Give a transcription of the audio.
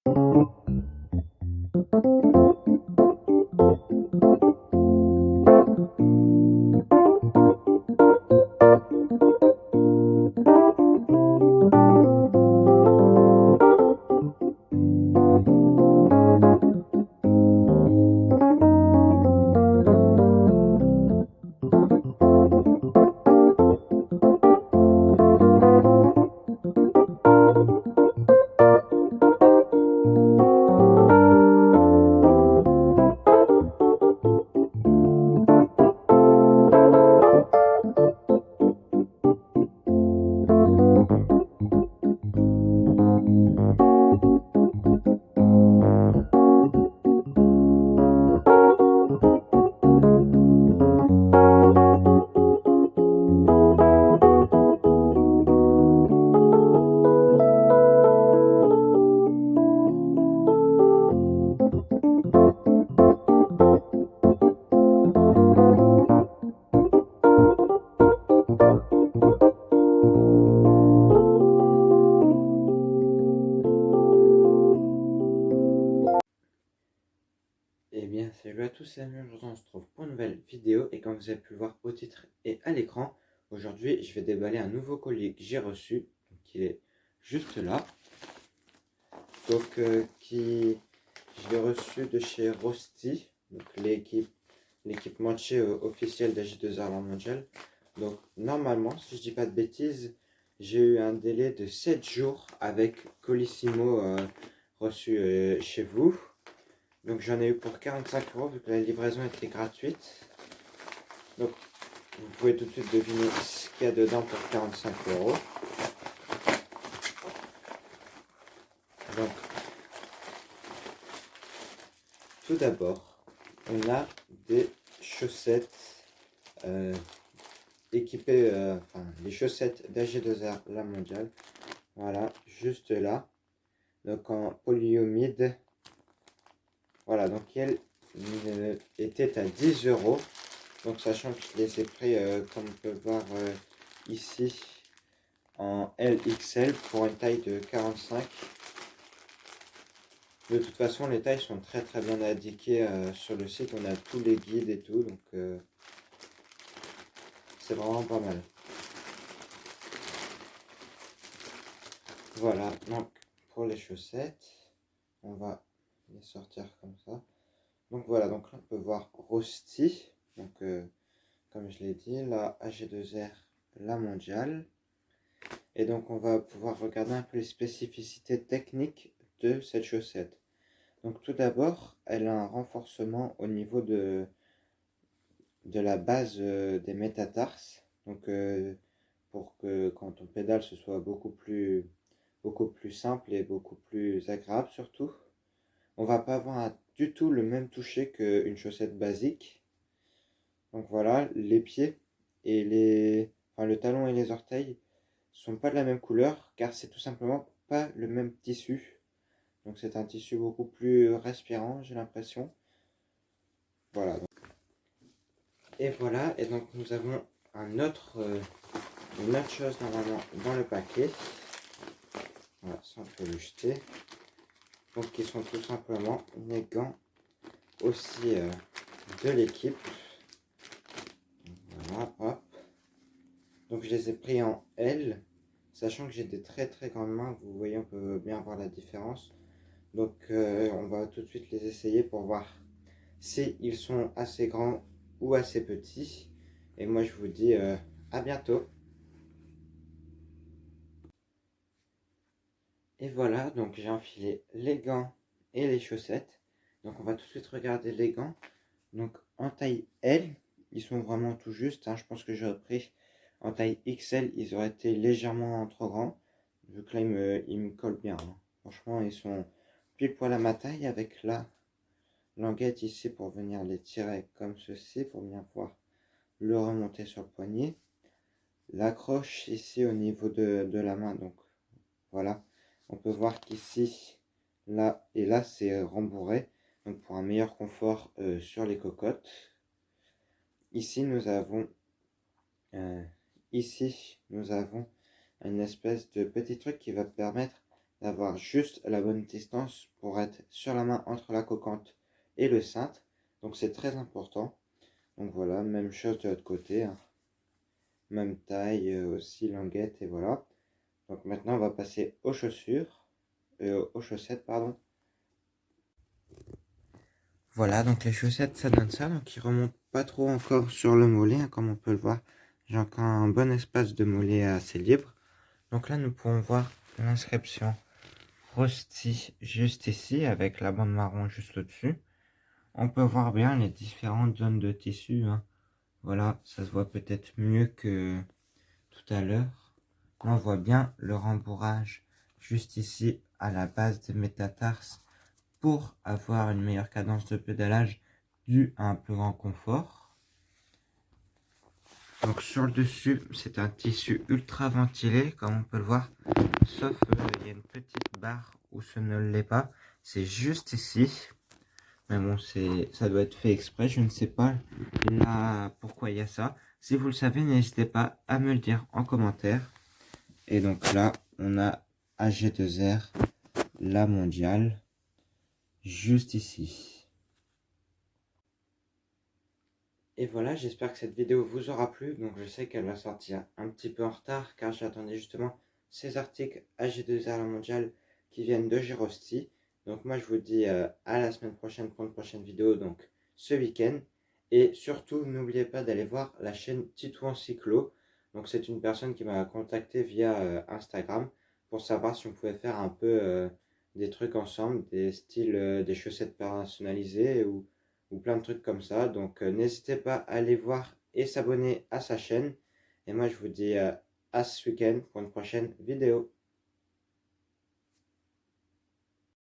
Eh bien, salut à tous, c'est Amir, aujourd'hui on se retrouve pour une nouvelle vidéo et comme vous avez pu le voir au titre et à l'écran, aujourd'hui je vais déballer un nouveau colis que j'ai reçu, donc il est juste là, donc je l'ai reçu de chez Rosti, donc l'équipementier officiel d'AG2R Mondial. Donc normalement, si je dis pas de bêtises, j'ai eu un délai de 7 jours avec Colissimo reçu chez vous. Donc j'en ai eu pour 45 € vu que la livraison était gratuite. Donc vous pouvez tout de suite deviner ce qu'il y a dedans pour 45 €. Donc tout d'abord, on a des chaussettes équipées, enfin les chaussettes d'AG2R La Mondiale. Voilà, juste là. Donc en polyomide. Voilà, donc elle était à 10 €. Donc sachant que je les ai pris, comme on peut voir ici, en LXL pour une taille de 45. De toute façon, les tailles sont très bien indiquées sur le site. On a tous les guides et tout, donc c'est vraiment pas mal. Voilà, donc pour les chaussettes, on va les sortir comme ça. Donc voilà, donc là on peut voir Rosti, donc comme je l'ai dit, la AG2R, la mondiale. Et donc on va pouvoir regarder un peu les spécificités techniques de cette chaussette. Donc tout d'abord, elle a un renforcement au niveau de la base des métatarses. Donc pour que quand on pédale, ce soit beaucoup plus simple et beaucoup plus agréable surtout. On va pas avoir du tout le même toucher qu'une chaussette basique. Donc voilà, les pieds et le talon et les orteils sont pas de la même couleur car c'est tout simplement pas le même tissu. Donc c'est un tissu beaucoup plus respirant, j'ai l'impression. Voilà. Et voilà, et donc nous avons une autre chose normalement dans le paquet. Voilà, ça on peut le jeter. Donc qui sont tout simplement les gants aussi de l'équipe. Voilà, hop. Donc je les ai pris en L, sachant que j'ai des très grandes mains, vous voyez, on peut bien voir la différence. Donc on va tout de suite les essayer pour voir si ils sont assez grands ou assez petits. Et moi je vous dis à bientôt. Et voilà, donc j'ai enfilé les gants et les chaussettes. Donc on va tout de suite regarder les gants. Donc en taille L, ils sont vraiment tout juste, hein. Je pense que j'aurais pris en taille XL, ils auraient été légèrement trop grands. Vu que là ils me collent bien, hein. Franchement ils sont pile poil à ma taille avec la languette ici pour venir les tirer comme ceci, pour bien pouvoir le remonter sur le poignet. L'accroche ici au niveau de la main, donc voilà. On peut voir qu'ici, là et là, c'est rembourré. Donc pour un meilleur confort sur les cocottes. Ici, nous avons une espèce de petit truc qui va permettre d'avoir juste la bonne distance pour être sur la main entre la coquante et le cintre. Donc c'est très important. Donc voilà, même chose de l'autre côté, hein. Même taille aussi, languette, et voilà. Donc maintenant on va passer aux chaussures, aux chaussettes, pardon. Voilà, donc les chaussettes ça donne ça, donc ils remontent pas trop encore sur le mollet, hein, comme on peut le voir. J'ai encore un bon espace de mollet assez libre. Donc là nous pouvons voir l'inscription Rosti juste ici, avec la bande marron juste au-dessus. On peut voir bien les différentes zones de tissu, hein. Voilà, ça se voit peut-être mieux que tout à l'heure. On voit bien le rembourrage juste ici à la base des métatarses pour avoir une meilleure cadence de pédalage due à un plus grand confort. Donc sur le dessus, c'est un tissu ultra ventilé, comme on peut le voir, sauf il y a une petite barre où ce ne l'est pas. C'est juste ici. Mais bon, ça doit être fait exprès, je ne sais pas là pourquoi il y a ça. Si vous le savez, n'hésitez pas à me le dire en commentaire. Et donc là, on a AG2R, la mondiale, juste ici. Et voilà, j'espère que cette vidéo vous aura plu. Donc je sais qu'elle va sortir un petit peu en retard car j'attendais justement ces articles AG2R, la mondiale qui viennent de Girosti. Donc moi je vous dis à la semaine prochaine pour une prochaine vidéo, donc ce week-end. Et surtout, n'oubliez pas d'aller voir la chaîne Titouan Cyclo. Donc c'est une personne qui m'a contacté via Instagram pour savoir si on pouvait faire un peu des trucs ensemble, des styles, des chaussettes personnalisées ou plein de trucs comme ça. Donc n'hésitez pas à aller voir et s'abonner à sa chaîne. Et moi je vous dis à ce week-end pour une prochaine vidéo.